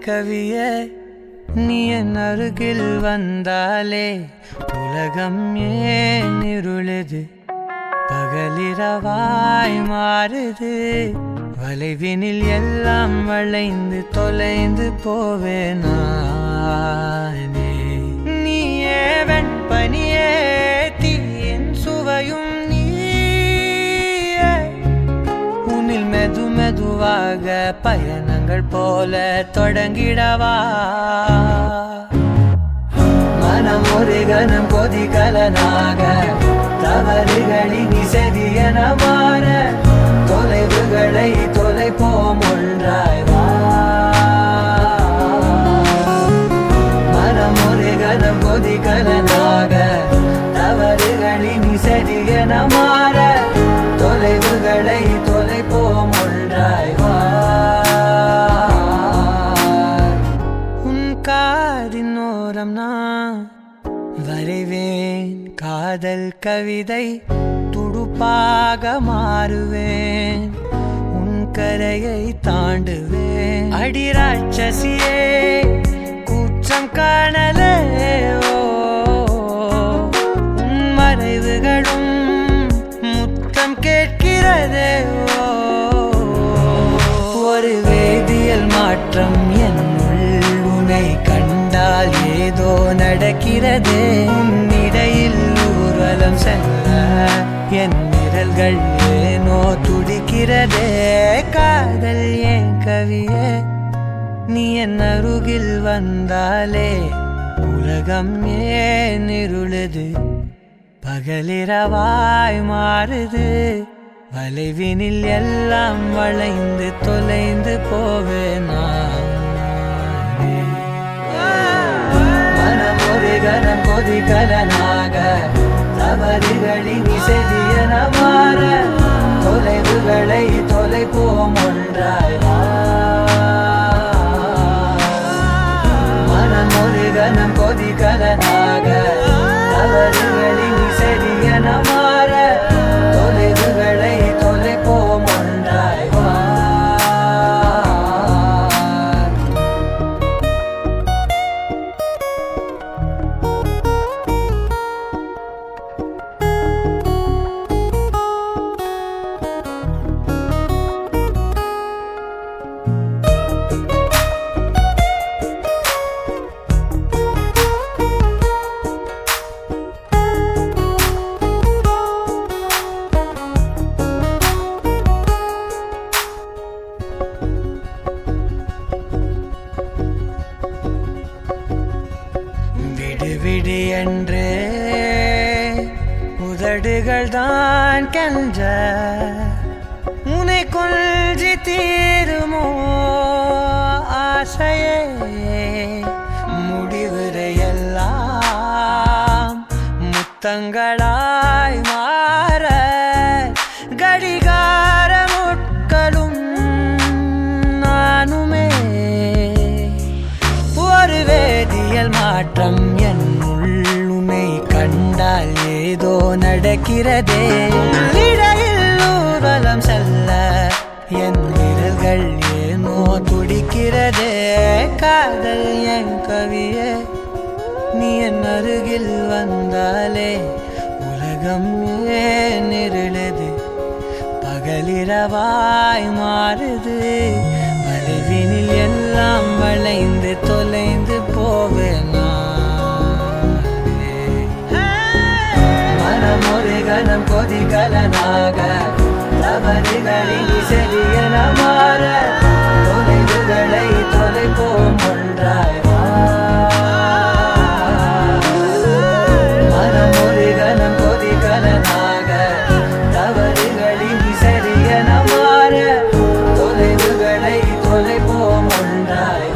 கவியே நீ என் அருகில் வந்தாலே உலகம் ஏன் இருளுது பகலிரவாய் மாறுது வளைவினில் எல்லாம் வளைந்து தொலைந்து போவேனே நீயே வெண்பனியே தீயின் சுவையும் நீயே உன்னில் மெது மெதுவாக பயணங்கள் போல தொடங்கிடவா மனம் ஒரு கணம் கொதிகலனாக தவறுகளின் இசையன மாற தொலைவுகளை தொலைப்போம் ஒன்றாய் வா மனம் ஒரு கணம் கொதிகலனாக தவறுகளின் இசையன மாற தொலைவுகளை தொலைப்போம் ஒன்றாய் வா உன் காதின் ஓரம் நான் வரைவேன் காதல் கவிதை துடுப்பாக மாறுவேன் உன் கரையை தாண்டுவேன் அடி ராட்சசியே கூச்சம் காணலே உன் மறைவுகளும் முத்தம் கேட்கிறதே ஒரு வேதியியல் மாற்றம் என்னுள் உன்னை கண்டால் ஏதோ நடக்கிறதே உன்னிடையில் ஊர்வலம் செல்ல என் விரல்கள் ஏனோ துடிக்கிறதே காதல் ஏன் கவியே நீ என் அருகில் வந்தாலே உலகம் ஏன் இருளுது பகலிரவாய் மாறுது வளைவினில் எல்லாம் வளைந்து தொலைந்து போவேனா மனம் ஒரு கணம் கொதிகலனாக தவறுகளின் இசையன மாற தொலைவுகளை தொலைப்போம் ஒன்றாய் வா மனம் ஒரு கணம் கொதிகலனாக தவறுகளின் இசையன மாற தொலைவுகளை தொலைப்போம் ஒன்றாய் வா விடு என்று உதடுகள் தான் கென்ற உன்னை கொள்சி தீருமோ ஆசையே முடிவுரையெல்லாம் முத்தங்களாய் மாற கடிகார முட்களும் நானுமே ஒரு வேதியியல் மாற்றம் என்னுள் உன்னை கண்டால் ஏதோ நடக்கிறதே இடையில் ஊர்வலம் செல்ல என் விரல்கள் ஏனோ துடிக்கிறதே காதல் என் கவியே நீ என் அருகில் வந்தாலே உலகம் ஏன் இருளுது பகலிரவாய் மாறுது வளைவினில் எல்லாம் வளைந்து தொலைந்து போவேனா மனம் ஒரு கணம் கொதிகலனாக தவறுகளின் இசையன மாற தொலைவுகளை தொலைப்போம் ஒன்றாய் வா மனம் ஒரு கணம் கொதிகலனாக தவறுகளின் இசையன மாற தொலைவுகளை தொலைப்போம் ஒன்றாய்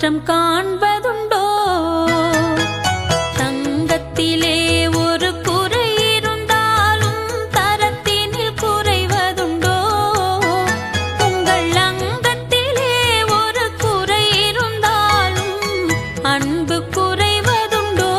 மாற்றம் காண்பதுண்டோ? தங்கத்திலே ஒரு குறை இருந்தாலும் தரத்தினில் குறைவதுண்டோ? உங்கள் அங்கத்திலே ஒரு குறை இருந்தாலும் அன்பு குறைவதுண்டோ?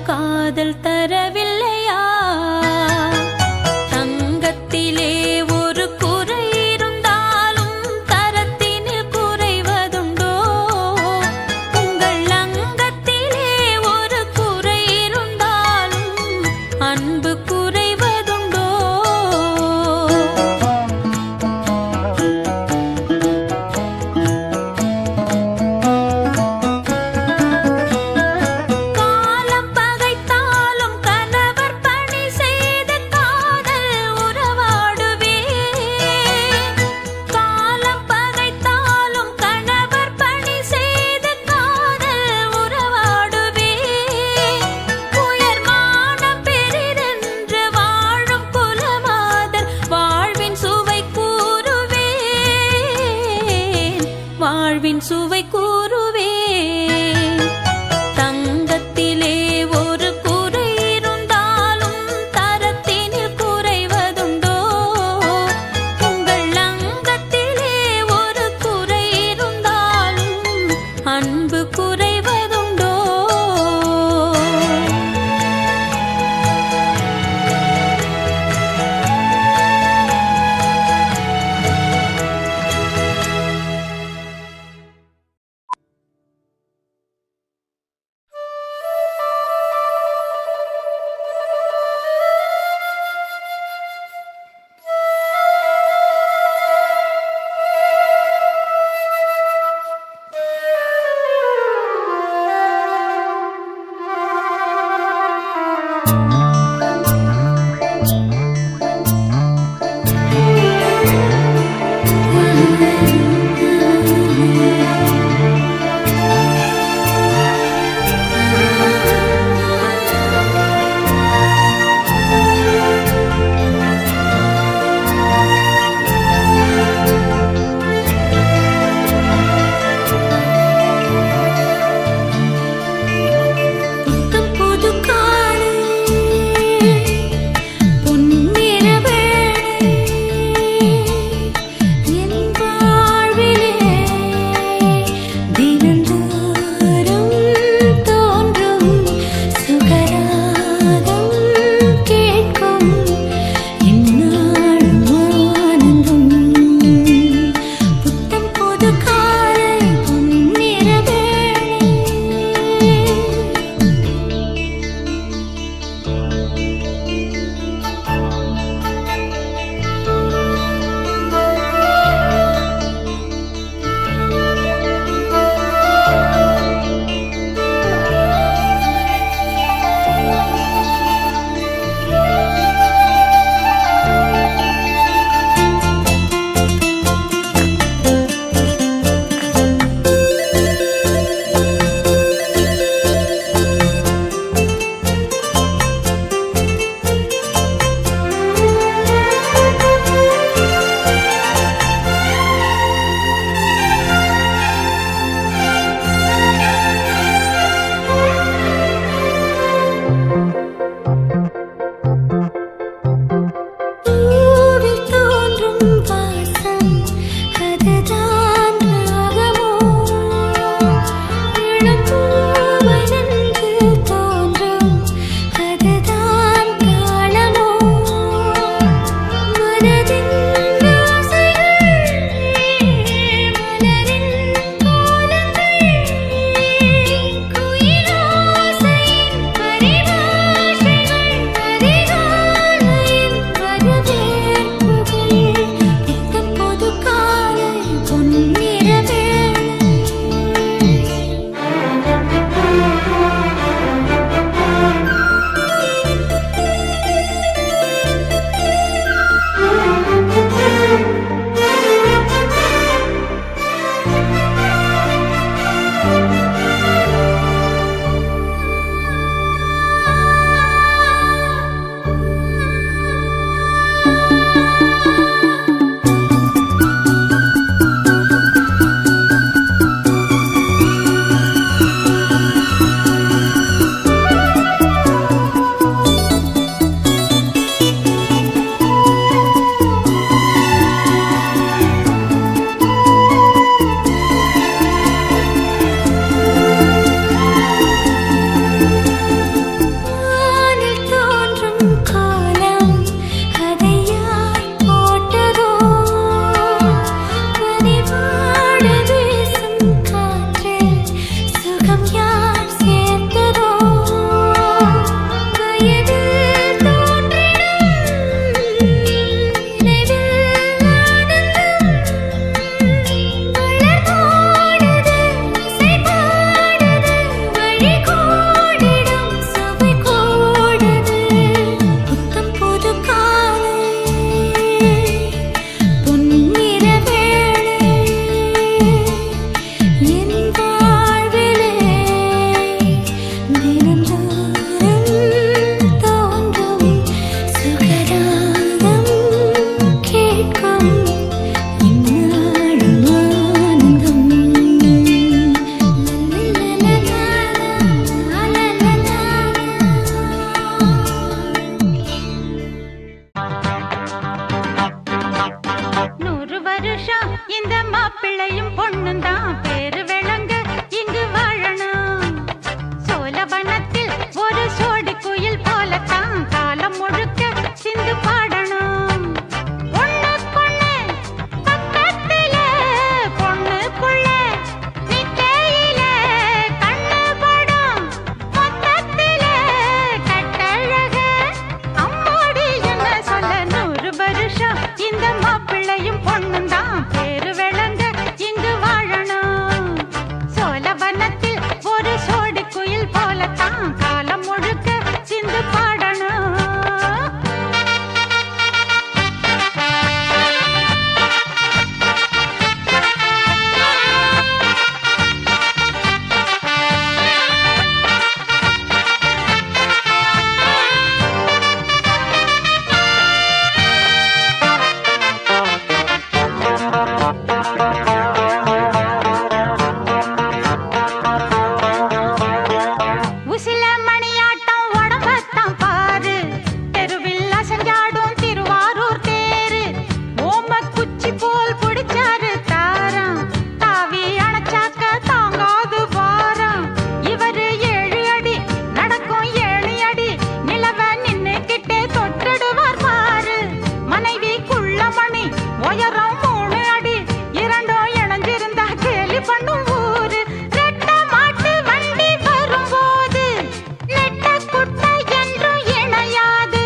காதல் தரவில்லையா? தங்கத்திலே ஒரு குறை இருந்தாலும் தரத்தினில் குறைவதுண்டோ? உங்கள் அங்கத்திலே ஒரு குறை இருந்தாலும் அன்பு குறைவதுண்டோ? வாழ்வின் சுவை கூறுவேன். தங்கத்திலே ஒரு குறை இருந்தாலும் தரத்தினில் குறைவதுண்டோ? உங்கள் அங்கத்திலே ஒரு குறை இருந்தாலும் அன்பு குறைவதுண்டோ? பொண்ணுந்தான் பேரு விளங்க இங்கு வாழணும். சோழவனத்தில் ஒரு சோடி குயில் போலத்தான் காலம் முழுக்க சிந்து பாடணும். ஒண்ணுக்குள்ள பக்கத்தில பொண்ணுக்குள்ள நிக்கையில கண்ணு படும் மொத்தத்தில கட்டழக அம்மாடி என்ன சொல்ல 100 வருஷம் இந்த மாப்பிள்ளையும் பொண்ணுந்தான் பேரு விளங்க இங்கு வாழணும். சோழவனத்தில் ஒரு சோடி குயில் போலத்தான் காலம் முழுக்க சிந்து பாடணும். உசில மணியாட்டம் உடம்பத்தான் பாரு, தெருவில் அசஞ்சாடும் திருவாரூர் தேரு. ஓம குச்சி போல் பிடிச்சாரு தாரம், தாவி அணைச்சாக்க தாங்காது பாரம். இவரு 7 அடி நடக்கும் 7 அடி, நிலவ நின்னுக்கிட்டே தொட்டுடுவார் பாரு. மனைவி குள்ளமணி உயரம் 3 அடி, இரண்டும் இணைஞ்சிருந்தா கேலி பண்ணும் ஊரு. ரெட்ட மாட்டு வண்டி வரும்போது நெட்ட குட்டை என்றும் இணையாது.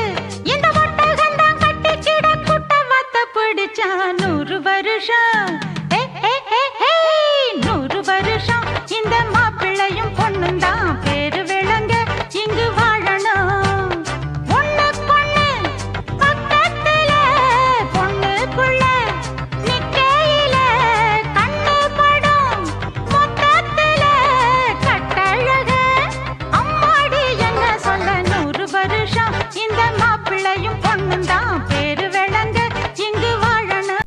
இந்த ஒட்டகந்தான் கட்டிக்கிட குட்டை வத்த பிடிச்சா 100 வருஷம். 100 வருஷம் இந்த மாப்பிள்ளையும் பொண்ணுந்தான் பேரு விளங்க இங்கு வாழணும். ஒண்ணுக்கொண்ணு பக்கத்துல பொண்ணுக்குள்ள நிக்கையில கண்ணு படும் மொத்தத்துல கட்டழக அம்மாடி என்ன சொல்ல 100 வருஷம் இந்த மாப்பிள்ளையும் பொண்ணுந்தான் பேரு விளங்க இங்கு வாழணும்.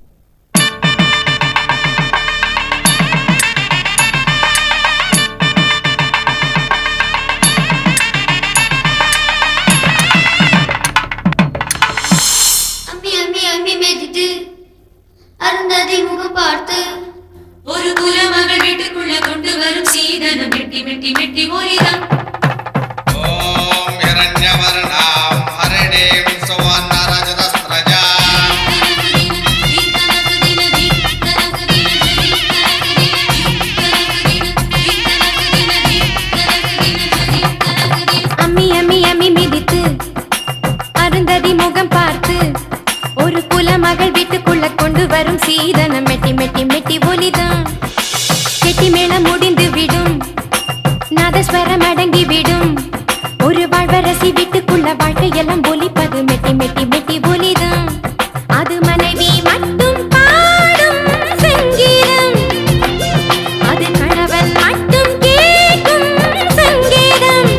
அம்மி அம்மி அம்மி மெதித்து அருந்ததி முகம் பார்த்து ஒரு குலமகள் வீட்டுக்குள்ள கொண்டு வரும் சீதனம் மெட்டி மெட்டி மெட்டி ஒலிதான். ஓம் இரண்யவர்ணாம் ஹரிணீம் சுவர்ணரஜதஸ்ரஜா அம்மி அம்மி அம்மி மிதித்து அருந்ததி முகம் பார்த்து ஒரு குலமகள் வீட்டுக்குள்ள கொண்டு வரும் சீதனம் மெட்டி மெட்டி மெட்டி ஒலிதான். கெட்டி மேளம் முடிந்து விடும், நாதஸ்வரம் அடங்கி விடும். ஒரு வாழ்வரசி வீட்டுக்குள்ள வாழ்க்கையெல்லாம் ஒலிப்பது மெட்டி மெட்டி மெட்டி ஒலிதான். அது மனைவி மட்டும் பாடும் சங்கீதம், அது கணவன் மட்டும் கேட்கும் சங்கீதம்.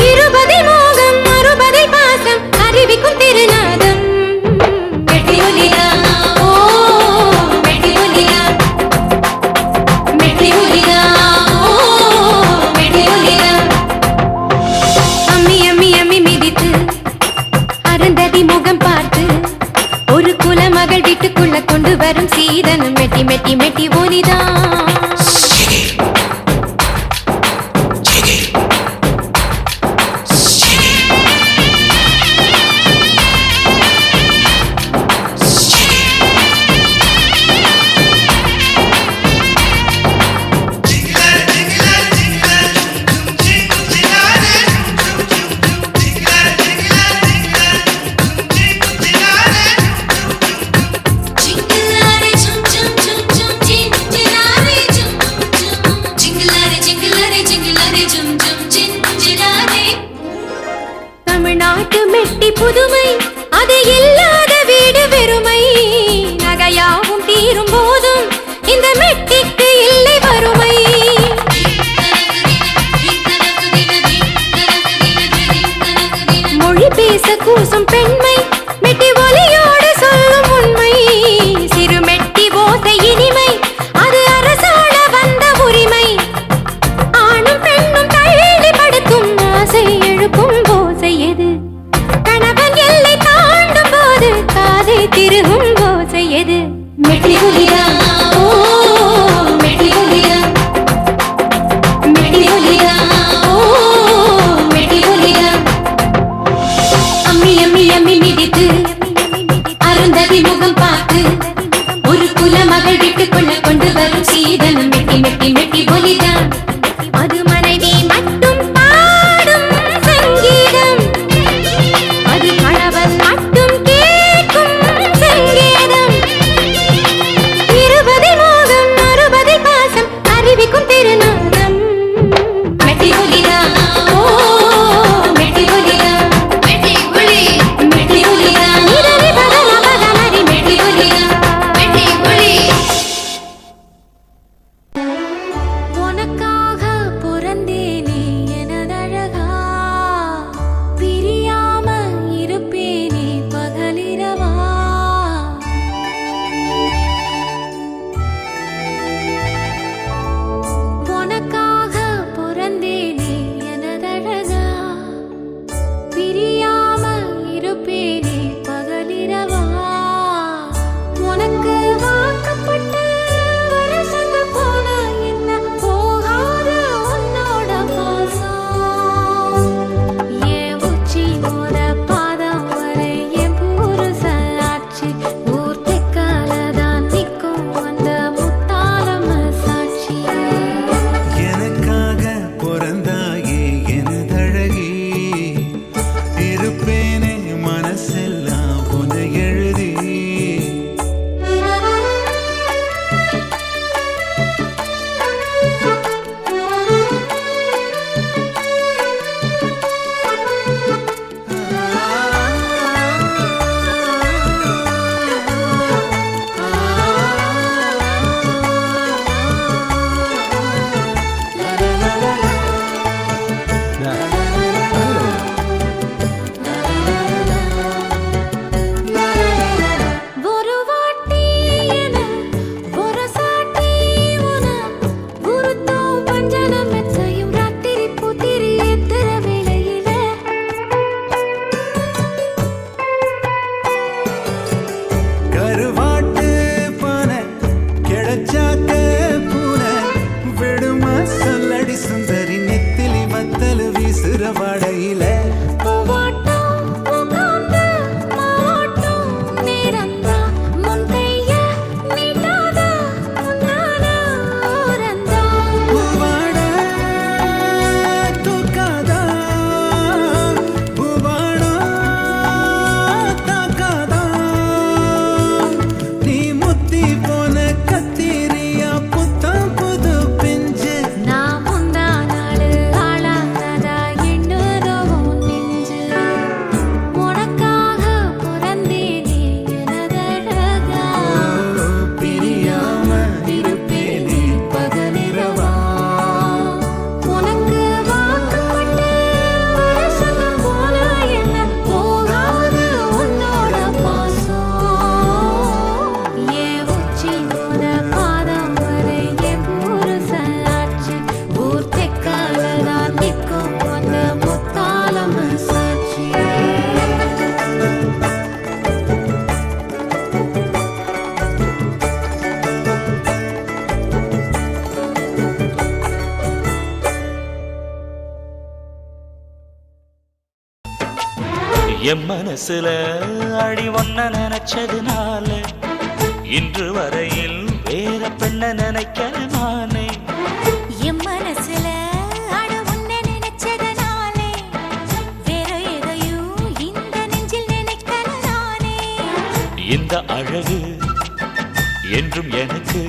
20 மோகம் 60 பாசம் அறிவிக்கும் திருநாதம் மெட்டி ஒலிதான். ஓ மெட்டி ஒலிதான், மெட்டி ஒலிதான். ஓ மெட்டி ஒலிதான். அம்மி அம்மி அம்மி மிதித்து அருந்ததி முகம் பார்த்து ஒரு குலமகள் வீட்டுக்குள்ள கொண்டு வரும் சீதனம் மெட்டி மெட்டி மெட்டி ஒலிதான். சிங்கிளாரே சும் சும் சும் சும் சிங்கிளாரே சும் அருந்ததி முகம் பார்த்து ஒரு குலமகள் வீட்டுக்குள்ள கொண்டு வரும் சீதனம் மெட்டி மெட்டி மெட்டி ஒலிதான் அது மனைவி மட்டும் பாடும் சங்கீதம் அது கணவன் மட்டும் கேட்கும் சங்கீதம் 20 மோகம் 60 பாசம் அறிவிக்கும் திருநாதம் மெட்டி ஒலிதான் ஓ மெட்டி ஒலிதான் மெட்டி ஒலி மெட்டி ஒலிதான் நிரவி பதன பதமரி மெட்டி ஒலிதான் மெட்டி ஒலி உனக்காக பிறந்தேனே எனதழகா பிரியாம இருப்பேனே பகலிரவா உனக்காக பிறந்தேனே எனதழகா பிரியாம இருப்பேனே பகலிரவா உனக்கு வாக்கப்பட்ட வருஷங்க போன என்ன போகாத உன்னோட பாசம் என் உச்சி மோத பாதம் வரை என் புருஷாட்சி ஊர் தெக்காலதான் நிற்கும் அந்த முத்தாளம சாட்சி எனக்காக பிறந்தாயே எனதழகி இருப்பேனே மனசெல்லாம் உன்னை எழுதி ஒரு வாட்டி என ஒரு சாட்டி உன குருத்தம் பஞ்சனம் மெத்தையும் ராத்திரி புத்திரி எத்திர வேளையில கருவாட்டு பானை கிடைச்சாக்க பூனை விடுமா சொல்லடி சுந்தரி நெத்திலி வத்தல் வீசுற வாடையில பூவாட்டம் உட்கார்ந்து மாவாட்டம் நேரந்தா முன் கைய நீட்டாத முன்னால ஓரந்தா பூவாட தூக்காதா பூவாடா தாக்காதா நீ முத்தி போன கத்திரியா புத்தம் புது பிஞ்சு நான் முந்தா நாள் ஆளானதா எண்ணுதோ நெஞ்சு உனக்காக பிறந்தேனே எனதழகா பிரியாம இருப்பேனே பகலிரவா உனக்கு வாக்கப்பட்ட வருஷங்க போல என்ன போகாது உன்னோட பாசம் என் உச்சி மோத பாதம் வரை என் புருஷாட்சி ஊர் தெக்காலதான் நிற்கும் அந்த முத்தாளம சாட்சி என் மனசுல அடி ஒன்ன நினைச்சதுனால இன்று வரையில் வேற பெண்ண நினைக்கிற நானே என் மனசுல அட உன்னை நினைச்சதனாலே வேற எதையும் இந்த நெஞ்சில் நினைக்கல நானே இந்த அழகு என்றும் எனக்கு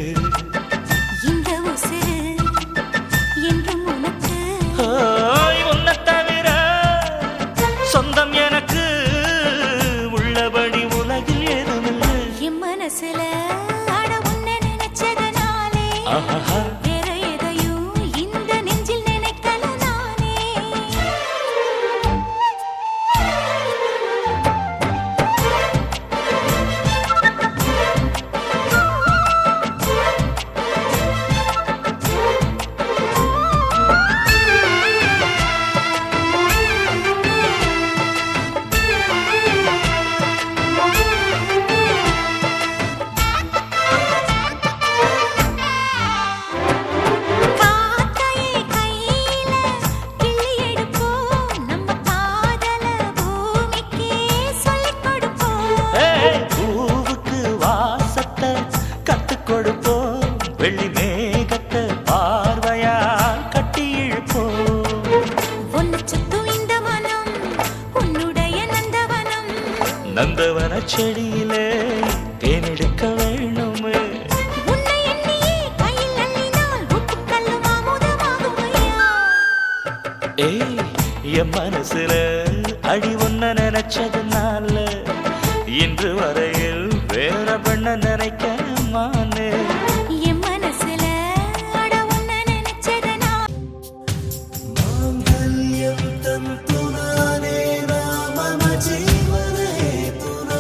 இந்த உசுரு என்றும் உனக்கு உன்னை தவிர சொந்தம் எனக்கு உள்ளபடி உலகில் ஏதுமில்லை என் மனசுல அட உன்னை நினைச்சதனாலே ஆஹா வேற எதையும் இந்த நெஞ்சில் நினைக்கல நானே செடியிலே தேனெடுக்க வேணுமே. உன்னை எண்ணியே கையில் அள்ளினால் ஒட்டுக்கல்லும் அமுதமாகுமையா? ஏய், என் மனசுல அடி ஒன்ன நினைச்சதுனால இன்று வரையில் வேற பெண்ண நினைக்க மானே. என் மனசுல அட உன்னை நினைச்சதனா மாங்கல்யம் தந்துனானே மம ஜீவன ஹேதுனா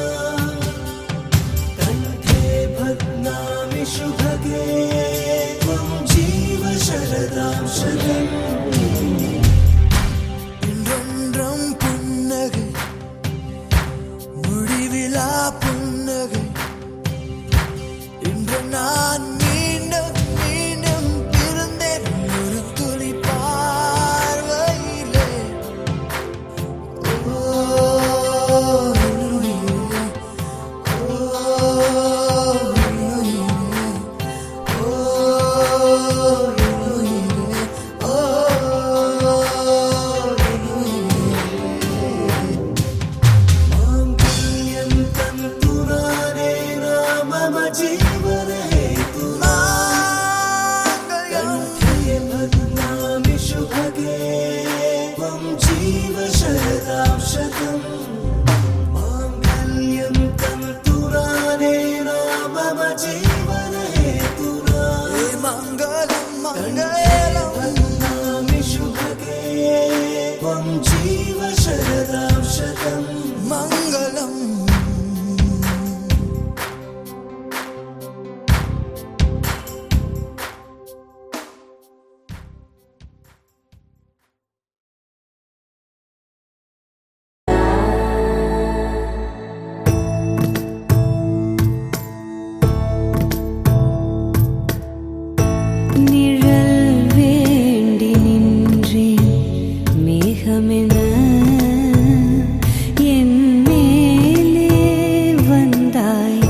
கண்டே பத்னாமி சுபகே த்வம் ஜீவ சரதாம் சதம். இன்றொன்றும் புன்னகை முடிவிலா புன்னகை. இன்று நான் மீண்டும் மீண்டும் பிறந்தேன் ஒரு துளி பார்வையிலே. ஓ உயிரே, ஓ உயிரே, ஓ உயிரே, ஓ மாங்கல்யம் தந்துனானே மம ஜீவன ஹேதுனா கண்டே பத்னாமி சுபகே த்வம் ஜீவ சரதாம் சதம். மாங்கல்யம் தந்துனானே மம ஜீவன ஹேதுனா மங்களம் மங்களம் பத்னாமி சுபகே த்வம் ஜீவ சரதாம் சதம். மங்களம் நிழல் வேண்டி நின்றேன் மேகமென என் மேலே வந்தாய்.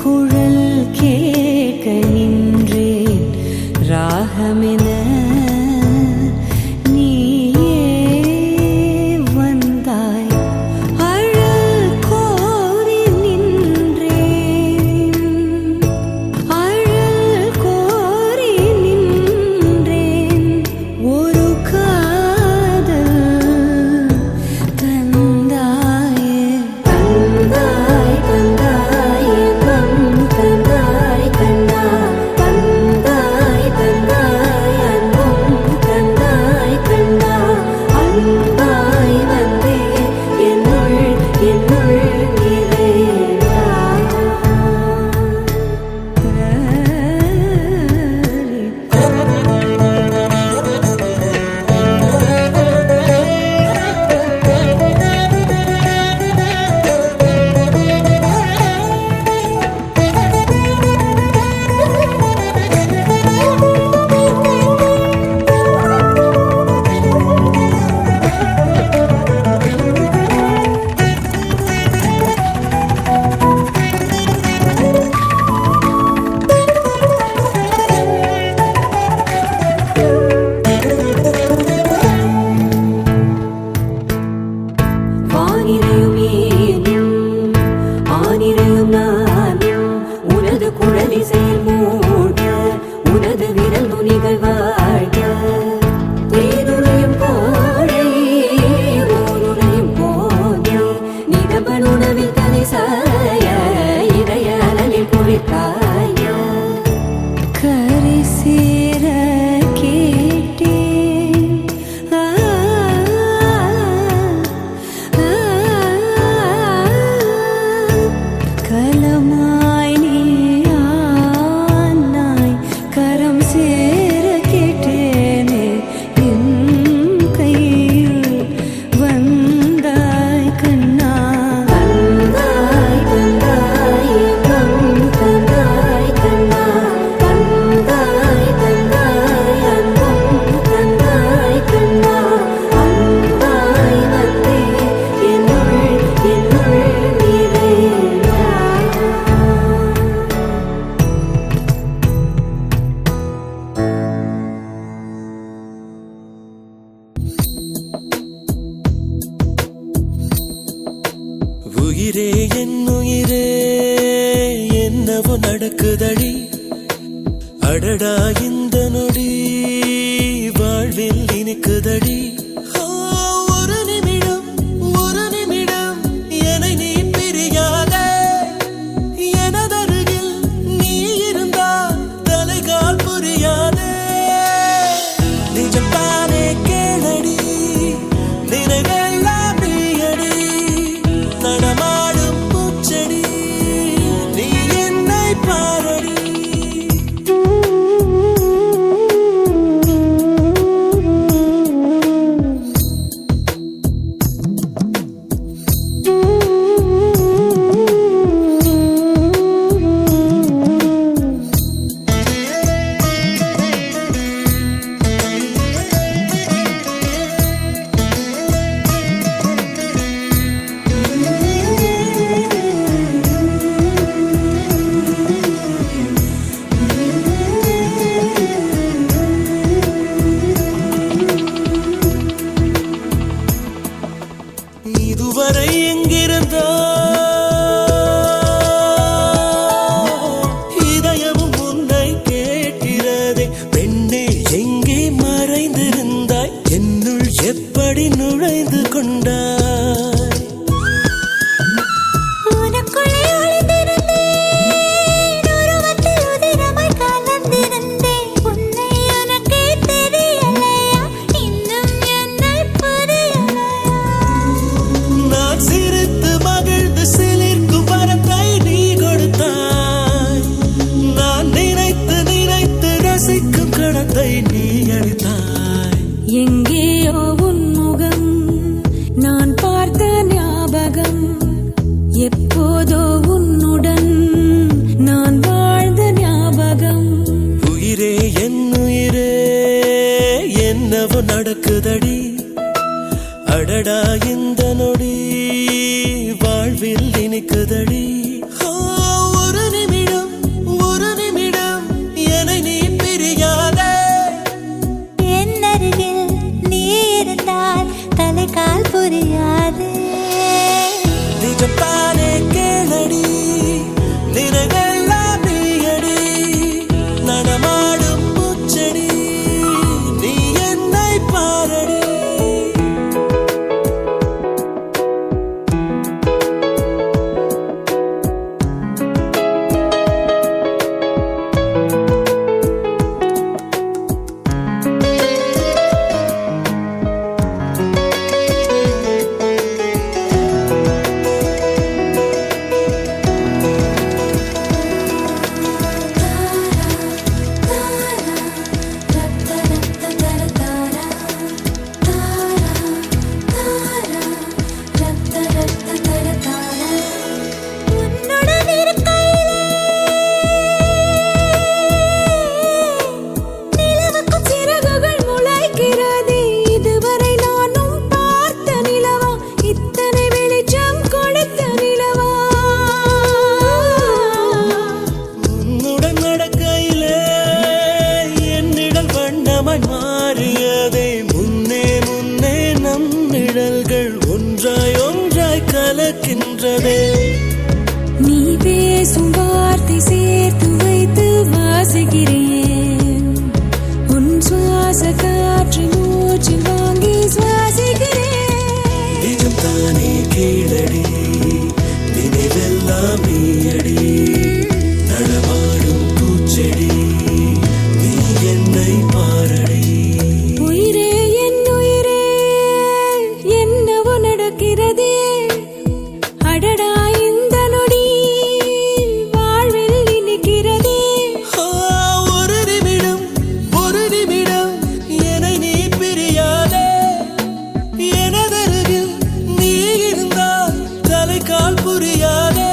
குழல் கேட்க நின்றேன் ராகமென நீயே வந்தாய். அழல் கோரி நின்றேன், அழல் கோரி நின்றேன். ஒரு காதல் தந்தாயே, தந்தாய் தந்தாய் இன்பம் தந்தாய் கண்ணா. தந்தாய் தந்தாய் அன்பும் தந்தாய் கண்ணா. அன்பாய் வந்தே என்னுள் என்னுள் நிறைவா. வானிரையும் ஏனும் ஆனிரையும் நானும் உனது குழலிசையில் மூழ்க, உனது விரல் நுனிகள் வாழ்க. தேனுரையும் கோழை ஓருரையும் போதே நிதபன் உணவில் தலை சாய இதய அலலில் குளிர்காய. கரை சேர கேட்டேன் ஆ, ஆ, கலமாய் நீ ஆ நடக்குதடி அடடா இந்த நொடி வாழ்வில் இனிக்குதடி ஒரு நிமிடம் என்னை நீ பிரியாதே எனதருகில் நீ இருந்தால் தலைகால் புரியாதே நிஜத்தானே கேளடி நினைவெல்லாம் நீயடி நடமாடும் பூச்செடி நீ என்னை பாரடி இதுவரை எங்கிருந்தோ இதயமும் உன்னை கேட்கிறதே பெண்ணே எங்கே மறைந்திருந்தாய் என்னுள் எப்படி நுழைந்து கொண்டாய் உனக்குள்ளே ஒளிந்திருந்தேன் உருவத்தில் உதிரமாய் கலந்திருந்தேன் உன்னை உனக்கே தெரியலையா இன்னும் என்னை புரியலையா நான் சிரித்து மகிழ்ந்து சிலிர்க்கும் வரத்தை நீ கொடுத்தாய் நான் நினைத்து ரசிக்கும் கடத்தை நீ அளித்தாய் எங்கேயோ உன் முகம் நான் பார்த்த ஞாபகம் எப்போதோ உன்னுடன் நான் வாழ்ந்த ஞாபகம் உயிரே என் உயிரே என்னவோ நடக்குதடி அடடா இந்த நொடி வாழ்வில் இனிக்குதடி ஒரு நிமிடம் என்னை நீ பிரியாதே என்னருகில் நீ இருந்தால் தலைகால் புரியாது நிஜத்தானே கேளடி நினைவெல்லாம் நீயடி நடமாடும் பூச்செடி நீ என்னை பாரடி உன்னுடன் இருக்கையிலே நிலவுக்கும் சிறகுகள் முளைக்கிறதே இதுவரை நானும் பார்த்த நிலவா இத்தனை வெளிச்சம் கொடுத்த நிலவா உன்னுடன் நடக்கையிலே என் நிழல் வண்ணமாய் மாறியதே முன்னே நம் நிழல்கள் ஒன்றாய் கலக்கின்றதே நீ பேசும் வார்த்தை சேர்த்து வைத்து வாசிக்கிறேன் உன் சுவாச காற்று மூச்சு வாங்கி சுவாசிக்கிறேன் நிஜம் தானே கீழடி நினைவெல்லாம் நீயடி நடமாடும் பூச்செடி நீ என்னை பாரடி உயிரே என் உயிரே என்னவோ நடக்கிறதே அடடா இந்த நொடி வாழ்வில் இனிக்கிறதே ஒரு நிமிடம் என்னை நீ பிரியாதே எனதருகில் நீ இருந்தால் தலைகால் புரியாதே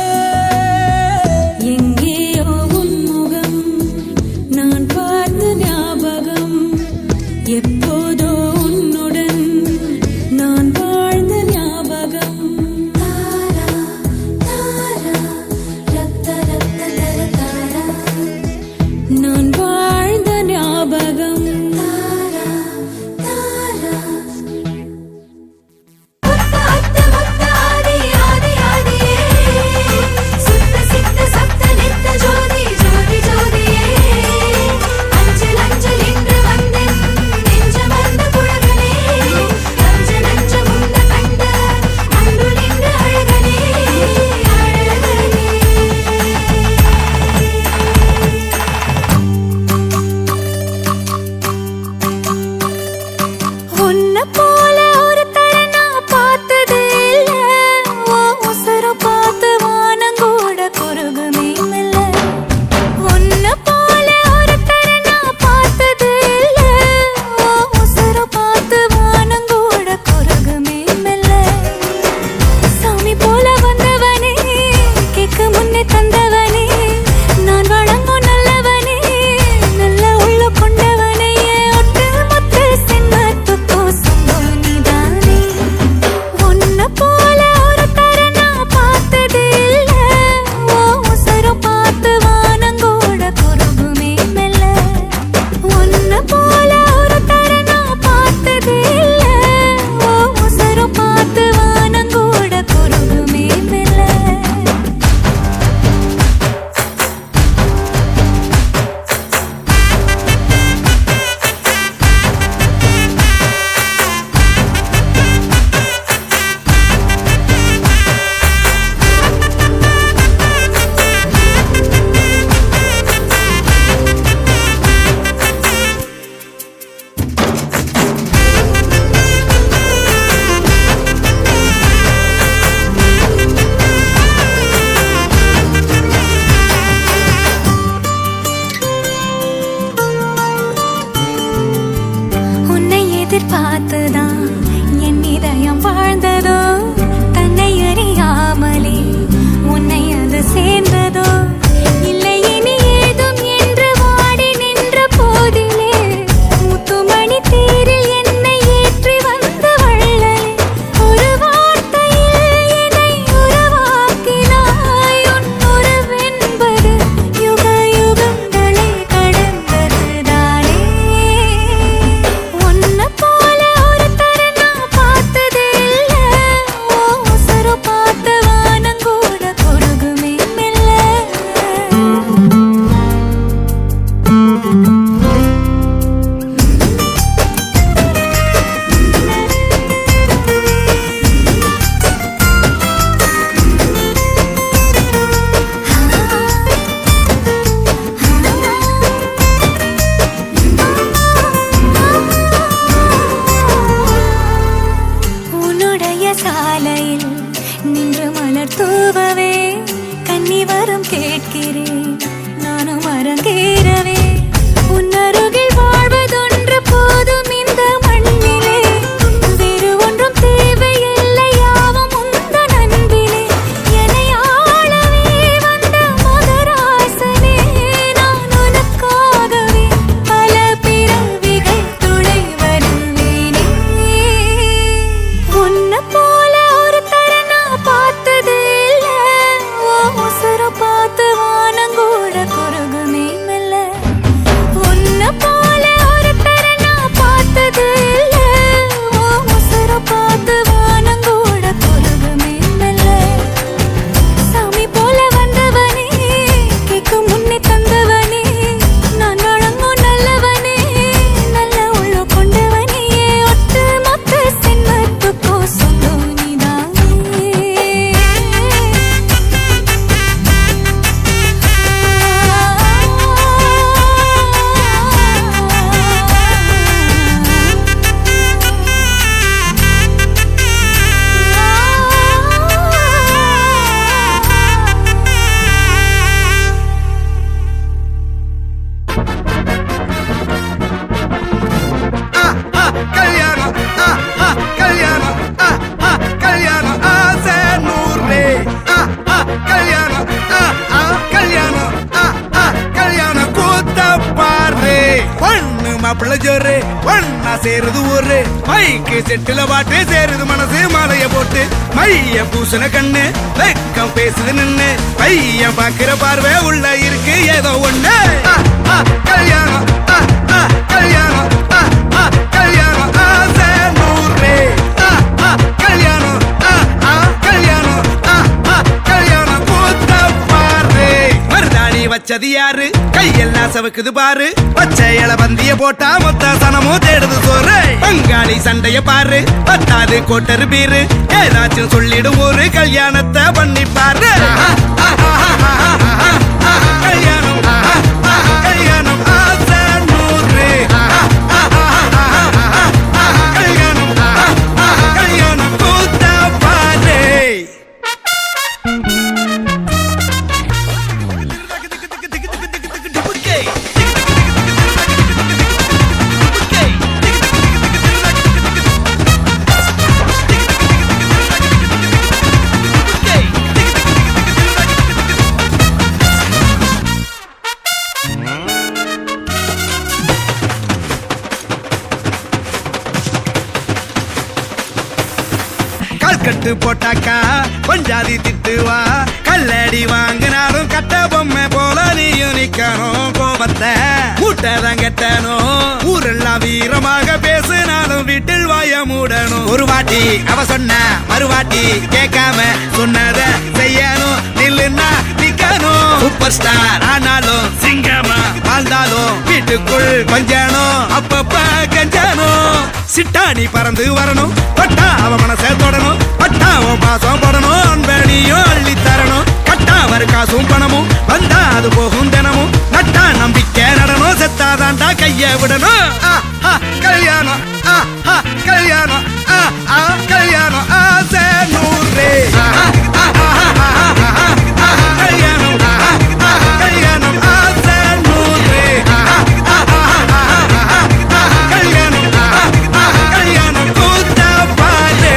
வரம் கேட்கிறேன் நானும் அரங்கேறவே உன்னருகில் வாழ்வதொன்று போதும் இந்த மண்ணிலே வேறு ஒன்றும் தேவையில்லை யாவும் உந்தன் அன்பிலே என்னை ஆளவே வந்த மகராசனே நான் உனக்காகவே பல பிறவிகள் துணை வருவேனே உன்னை போல ஒரு தர நான் பார்த்ததே இல்ல ஓ உசுர பார்த்து வானங்கூட குறுகுமே மெல்ல உன்னை போல ஒரு தர நான் பார்த்ததே இல்ல ஓ உசுர பார்த்து வானங்கூட குறுகுமே மெல்ல சாமி போல வந்தவனே கேட்கும் முன்னே தந்தவனே நான் வழங்கும் நல்லவனே நல்ல உள்ள கொண்டவனே ஒட்டு மொத்த சின்னத்துக்கோ சொந்தம் நீதானே கல்யாணம் கல்யாணம் கல்யாணம் ஆசை நூறு கல்யாணம் கல்யாணம் கல்யாணம் கூத்த பாரு பொண்ணு மாப்பிள்ள ஜோரு ஒன்னா சேருது ஊரு மைக்கு செட்டுல பாட்டு சேருது மனசு மாலைய போட்டு மைய பூசன கண்ணு வெக்கம் பேசுது நின்னு பையன் பாக்குற பார்வை உள்ள இருக்கு ஏதோ ஒண்ணு கல்யாணம் கல்யாணம் கல்யாணம் ஆசை நூறு கல்யாணம் கல்யாணம் கல்யாணம் கூத்த பாரு மருதாணி வச்சது யாரு கையெல்லாம் சவுக்குது பாரு பச்சை இல பந்திய போட்டா மொத்த சனமும் தேடுது சோறு பங்காளி சண்டைய பாரு பத்தாது கோட்டரு பீரு ஏதாச்சும் சொல்லிடும் ஒரு கல்யாணத்தை பண்ணி பாரு கல்யாணம் கல்யாணம் ஆசை நூறு கல்யாணம் கல்யாணம் கூத்த பாரு கட்டு போட்டாக்கா பஞ்சாதி திட்டுவா கல்லடி வாங்கினாலும் கட்ட பொம்மை போல நீயும் நிக்கணும் கோபத்தை மூட்டதான் கட்டணும் ஊரெல்லாம் வீரமாக பேசினாலும் வீட்டில் வாய மூடணும் ஒரு வாட்டி அவ சொன்ன மறுவாட்டி கேட்காம சொன்னத செய்யணும் நில்லுன்னா நிக்கணும் சூப்பர் ஸ்டார் ஆனாலும் சிங்கமா வாழ்ந்தாலும் வீட்டுக்குள் கொஞ்சணும் அப்பப்ப கஞ்சணும் சிட்டாணி பறந்து வரணும் பட்டா அவ மனசை தொடணும் பட்டா அவன் பாசம் படணும் அன்பனியும் அள்ளி தரணும் கட்டா வரு காசும் பணமும் வந்தா அது போகும் தினமும் நட்டா நம்பிக்கை நடணும் செத்தாதாண்டா கைய விடணும் கல்யாணம் கல்யாணம் கல்யாணம் ஆசை நூறு கல்யாணம் கல்யாணம் ஆசை நூறு கல்யாணம் கல்யாணம் கூத்த பாரு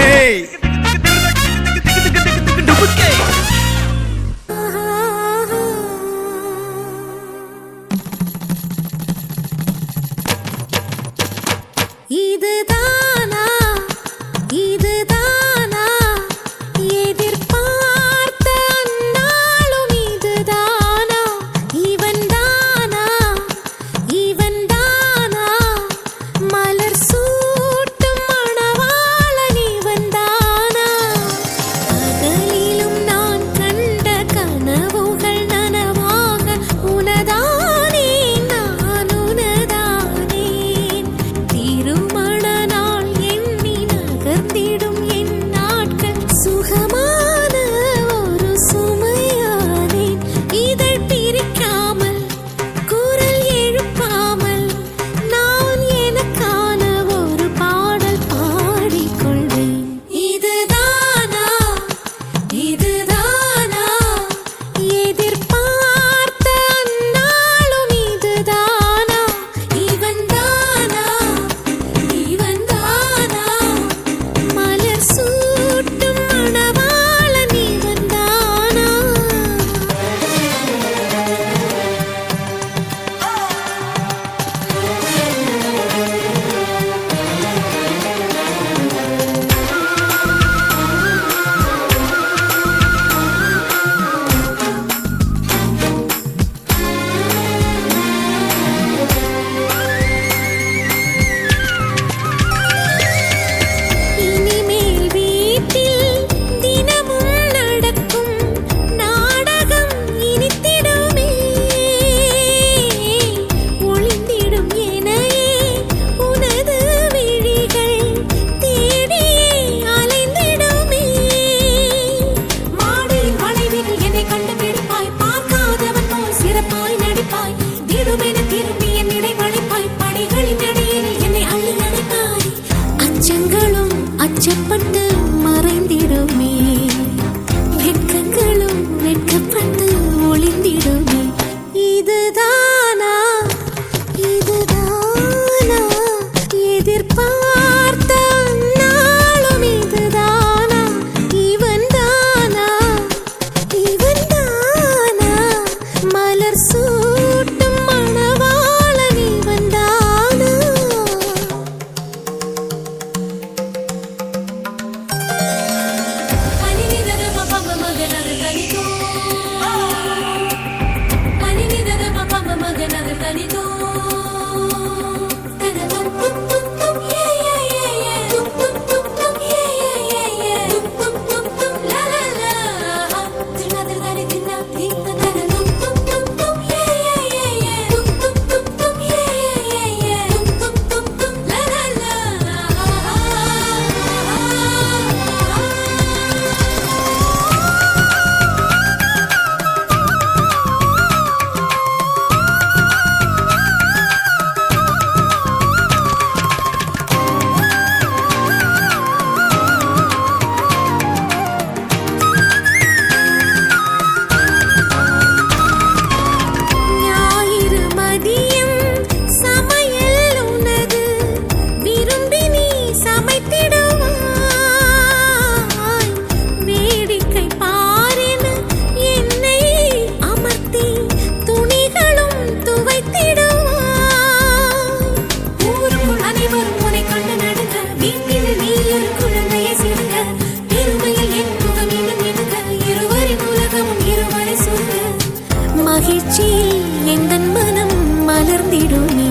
மகிழ்ச்சியில் எந்தன் மனம் மலர்ந்திடுமே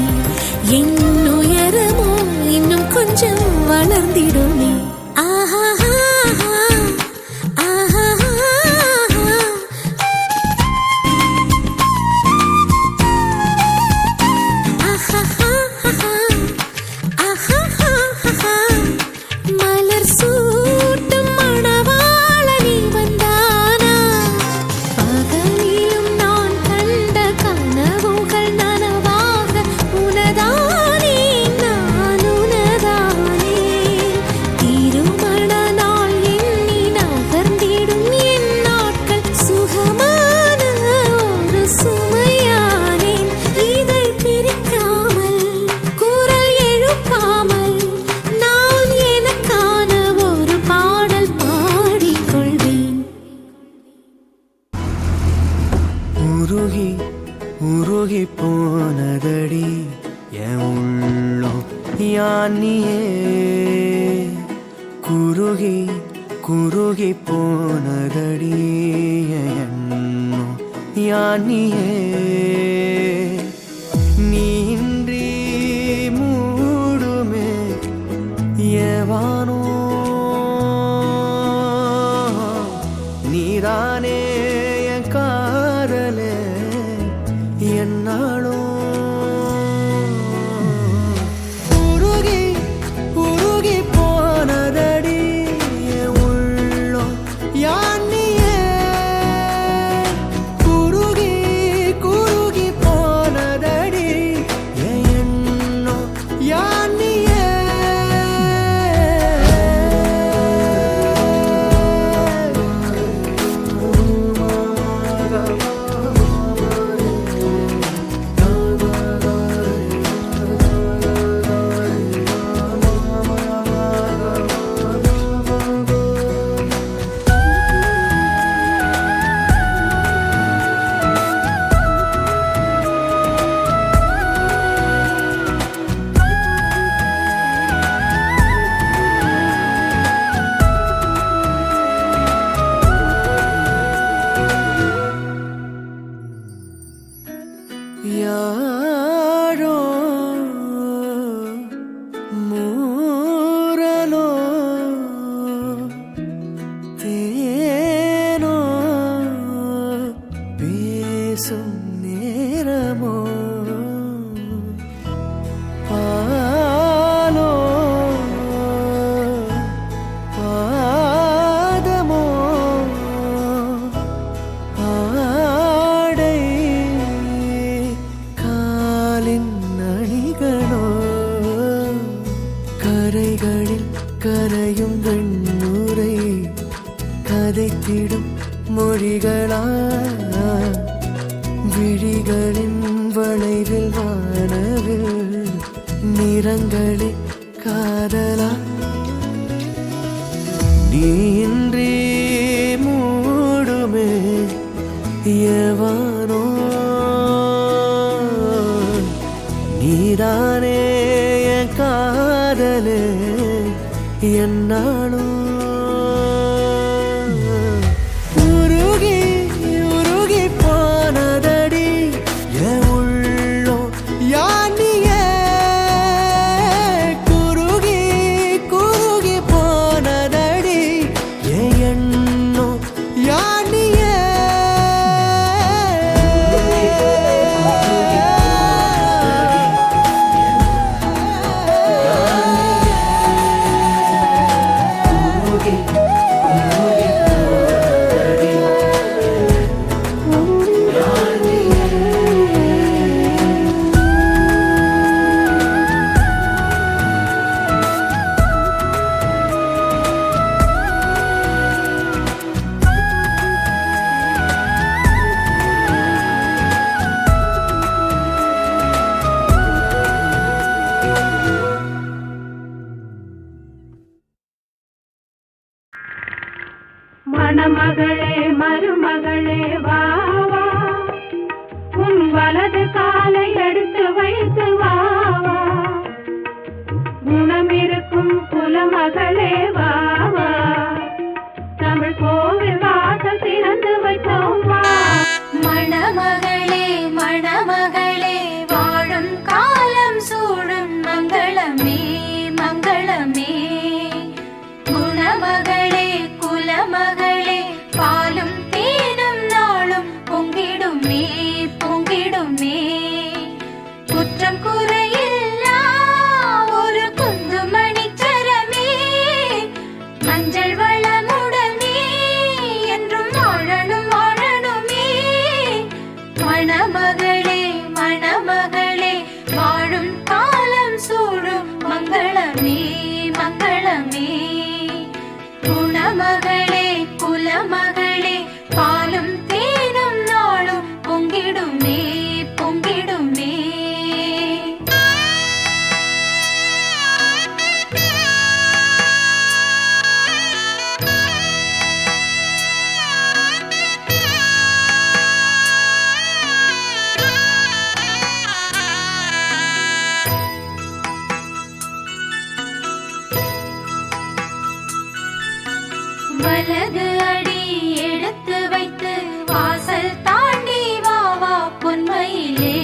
என் உயரமோ இன்னும் கொஞ்சம் வளர்ந்திடுமே ஆஹா மலர் சூட்டும் மணவாளனி வந்தானா பகலிலும் நான் கண்ட கனவுகள் நனவாக உனதானே நான் உனதானே திருமண நாள் எண்ணி நகர்ந்திடும் என் நாட்கள் சுகமான ஒரு சுமையானேன் இதை பிரிக்காமல் குரல் எழுப்பாமல் நான் எனக்கான ஒரு பாடல் பாடிக்கொள்வேன் உருகி உருகி போனதடி என் உள்ளம் யானியே குருகி குருகி போனதடி என் எண்ணம் யானியே நீன்றி மூடுமே ஏவானோ நீதானே என் காதலே என்னாலும் உருகி உருகி போனதடி என் உள்ளம் யானியே குருகி குருகி போனதடி என் எண்ணம் யானியே யாரோ மூரலோ தேனோ பேசும் நேரமோ பாலோ பாதமோ ஆடை காலின் அணிகளோ கரைகளில் கரையும் வெண்ணுரை கதைத்திடும் மொழிகளா விழிகளின் வளைவில் வானவில் நிறங்களில் காதலா நீன்றி மூடுமே எவானோ நீதானே என் காதலே என்னாலும் உருகி உருகி போனதடி என் உள்ளம் யானியே குருகி குருகி போனதடி என் எண்ணம் யானியே மணமகளே மருமகளே வா வா உன் வலது காலை எடுத்து வைத்து வா வா குணமிருக்கும் குலமகளே வா வா தமிழ் கோவில் வாசல் திறந்து வைத்தோம் வா மணமகளே மணமகளே மணமகளே வாழும் காலம் சூழும் மங்களமே மங்களமே குணமகளே குலமகளே பாலும் தேனும் நாளும் பொங்கிடுமே பொங்கிடுமே வலது அடி எடுத்து வைத்து வாசல் தாண்டி வா வா பொன்மையிலே